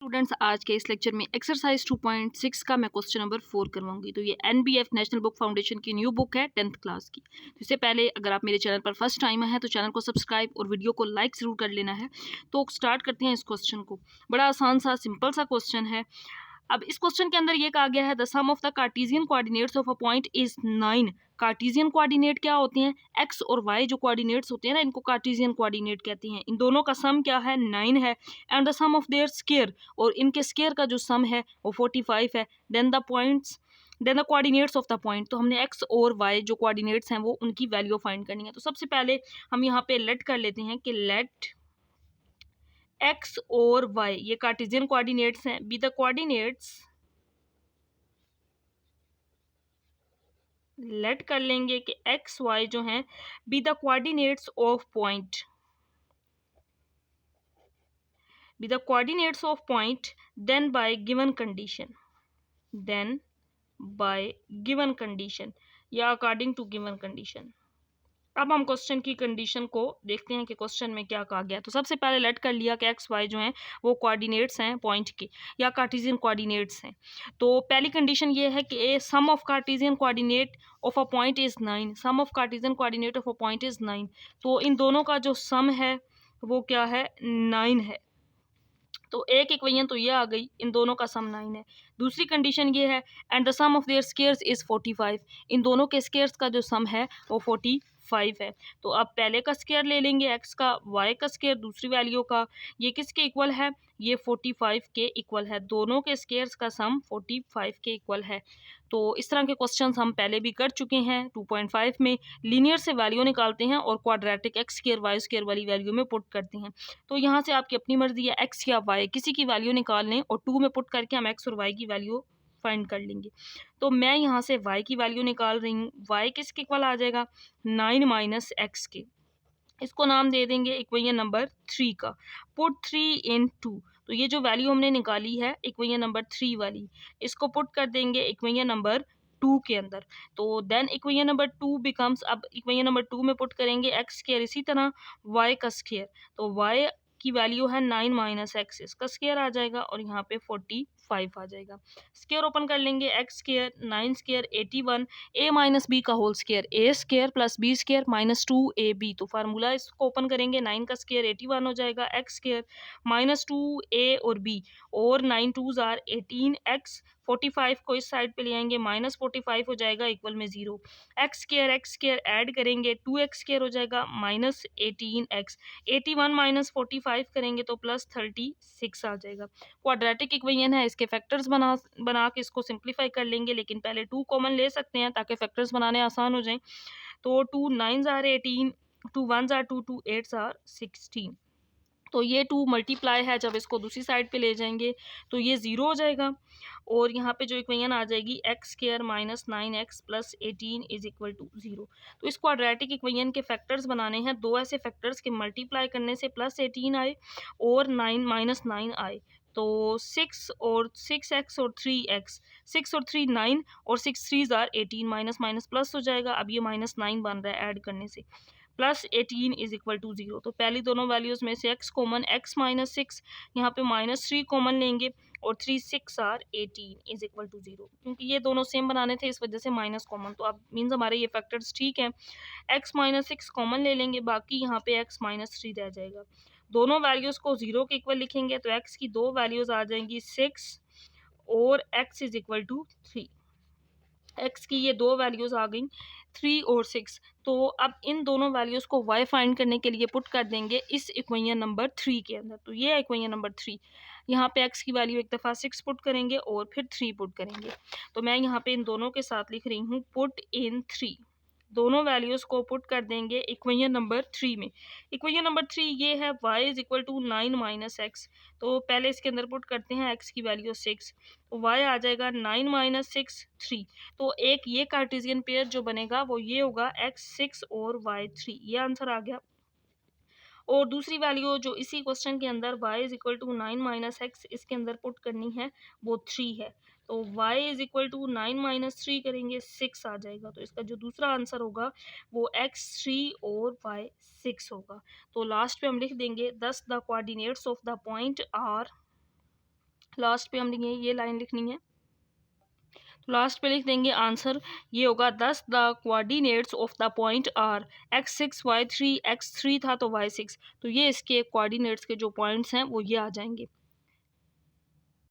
Students, आज के इस लेक्चर में एक्सरसाइज 2.6 का मैं क्वेश्चन नंबर 4 करवाऊंगी। तो ये एनबीएफ नेशनल बुक फाउंडेशन की न्यू बुक है 10th क्लास की। तो इससे पहले अगर आप मेरे चैनल पर फर्स्ट टाइम है तो चैनल को सब्सक्राइब और वीडियो को लाइक ज़रूर कर लेना है। तो स्टार्ट करते हैं इस क्वेश्चन को। बड़ा आसान सा सिंपल सा क्वेश्चन है। अब इस क्वेश्चन के अंदर ये कहा गया है the sum of the cartesian coordinates of a point is 9। Cartesian coordinate क्या होते हैं? एक्स और वाई जो कोऑर्डिनेट्स होते हैं ना, इनको कार्टेशियन कोऑर्डिनेट कहते हैं। इन दोनों का सम क्या है? 9 है। And the sum of their square, और इनके स्क्वायर का जो सम है वो 45 है। Then the coordinates of the point. तो हमने एक्स और वाई जो कोऑर्डिनेट्स हैं वो उनकी वैल्यू फाइंड करनी है। तो सबसे पहले हम यहाँ पे लेट कर लेते हैं कि लेट एक्स और वाई ये कार्टेशियन कोऑर्डिनेट्स हैं, बी द कोऑर्डिनेट्स। लेट कर लेंगे कि एक्स वाई जो हैं be the coordinates of point, be the coordinates of point then by given condition, then by given condition या अकॉर्डिंग टू गिवन कंडीशन। अब हम क्वेश्चन की कंडीशन को देखते हैं कि क्वेश्चन में क्या कहा गया। तो सबसे पहले लेट कर लिया कि एक्स वाई जो हैं वो कोऑर्डिनेट्स हैं पॉइंट के या कार्टेशियन कोऑर्डिनेट्स हैं। तो पहली कंडीशन ये है कि a sum of Cartesian coordinate of a point is 9। Sum of Cartesian coordinate of a point is 9। तो इन दोनों का जो सम है वो क्या है? 9 है। तो एक इक्वेशन तो ये आ गई, इन दोनों का सम 9 है। दूसरी कंडीशन ये है and the sum of their squares is 45। इन दोनों के स्क्वायर्स का जो सम है वो 45 है। तो अब पहले का स्क्वायर ले लेंगे एक्स का, वाई का स्क्वायर दूसरी वैल्यू का। ये किसके इक्वल है? ये 45 के इक्वल है। दोनों के स्क्वायर्स का सम 45 के इक्वल है। तो इस तरह के क्वेश्चंस हम पहले भी कर चुके हैं 2.5 में। लीनियर से वैल्यू निकालते हैं और quadratic x square y square वाली वैल्यू में पुट करते हैं। तो यहाँ से आपकी अपनी मर्जी है, एक्स या वाई किसी की वैल्यू निकाल लें और 2 में पुट करके हम एक्स और वाई की वैल्यू फाइंड कर लेंगे। तो मैं यहाँ से y की वैल्यू निकाल रही हूँ। y किसके इक्वल आ जाएगा? 9 माइनस एक्स के। इसको नाम दे देंगे इक्वेशन नंबर 3 का। पुट 3 इन 2। तो ये जो वैल्यू हमने निकाली है इक्वेशन नंबर 3 वाली, इसको पुट कर देंगे इक्वेशन नंबर 2 के अंदर। तो देन इक्वेशन नंबर 2 बिकम्स, अब इक्वेशन नंबर 2 में पुट करेंगे एक्स स्क्वायर, इसी तरह y का स्क्वायर। तो y की वैल्यू है 9 माइनस एक्स, इसका स्क्वायर आ जाएगा और यहाँ पे 45 आ जाएगा। स्क्वायर ओपन कर लेंगे, x square 9 square 81, a minus b का whole square, a square plus b square minus 2ab। तो फार्मूला इसको ओपन करेंगे, 9 का स्क्वायर 81 हो जाएगा, एक्स स्क्वायर माइनस 2a और b, और 9 2s आर 18, एक्स 45 को इस साइड पे ले आएंगे, माइनस 45 हो जाएगा इक्वल में 0। एक्स स्क्वायर ऐड करेंगे, 2x स्क्वायर हो जाएगा माइनस 18x, 81 माइनस 45 करेंगे तो प्लस 36 आ जाएगा। क्वाड्रेटिक इक्वेशन है, इसके फैक्टर्स बना के इसको सिंप्लीफाई कर लेंगे, लेकिन पहले 2 कॉमन ले सकते हैं ताकि फैक्टर्स बनाने आसान हो जाएं। तो 2 9s are 18, 2 1s are 2, 2 8s are 16। तो ये 2 मल्टीप्लाई है, जब इसको दूसरी साइड पे ले जाएंगे तो ये 0 हो जाएगा और यहाँ पे जो इक्वेशन आ जाएगी x square minus 9x plus 18 is equal to 0। तो इस क्वाड्रेटिक इक्वेशन के फैक्टर्स बनाने हैं, दो ऐसे फैक्टर्स के मल्टीप्लाई करने से प्लस 18 आए और 9 माइनस 9 आए। तो 6 और 6x और 3x, 6 और 3 9 और 6 3s are 18, minus minus plus हो जाएगा। अब ये माइनस 9 बन रहा है ऐड करने से, प्लस 18 इज इक्वल टू 0। तो पहली दोनों वैल्यूज में से x कॉमन, x माइनस 6, यहाँ पे माइनस 3 कॉमन लेंगे और 3 6 आर 18 इज इक्वल टू 0। क्योंकि ये दोनों सेम बनाने थे इस वजह से माइनस कॉमन, तो अब मीन्स हमारे ये फैक्टर्स ठीक है। x माइनस 6 कॉमन ले लेंगे, बाकी यहाँ पे x माइनस 3 रह जाएगा। दोनों वैल्यूज को 0 के इक्वल लिखेंगे तो x की दो वैल्यूज आ जाएंगी 6 और x is equal to 3। x की ये दो वैल्यूज आ गई 3 और 6। तो अब इन दोनों वैल्यूज को y फाइंड करने के लिए पुट कर देंगे इस इक्वेशन नंबर 3 के अंदर। तो ये इक्वेशन नंबर 3, यहाँ पे x की वैल्यू एक दफ़ा 6 पुट करेंगे और फिर 3 पुट करेंगे। तो मैं यहाँ पे इन दोनों के साथ लिख रही हूँ पुट इन 3। दोनों वैल्यूज को पुट कर देंगे इक्वेशन नंबर 3 में। इक्वेशन नंबर 3 ये है y is equal to 9 minus x. तो पहले इसके अंदर पुट करते हैं x की वैल्यू 6, तो y आ जाएगा 9 माइनस 6 3। तो एक ये कार्टेशियन पेयर जो बनेगा वो ये होगा x 6 और y 3, ये आंसर आ गया। और दूसरी वैल्यू जो इसी क्वेश्चन के अंदर y is equal to 9 minus x इसके अंदर पुट करनी है वो 3 है। तो y is equal to 9 minus 3 करेंगे 6 आ जाएगा। तो इसका जो दूसरा आंसर होगा वो x 3 और y 6 होगा। तो लास्ट पे हम लिख देंगे 10 the coordinates of the point are last पे हमने ये लाइन लिखनी है। लास्ट पे लिख देंगे आंसर, ये होगा 10 the coordinates of the point are x6 y3, x3 था तो y6, तो ये इसके कोऑर्डिनेट्स के जो पॉइंट्स हैं वो ये आ जाएंगे।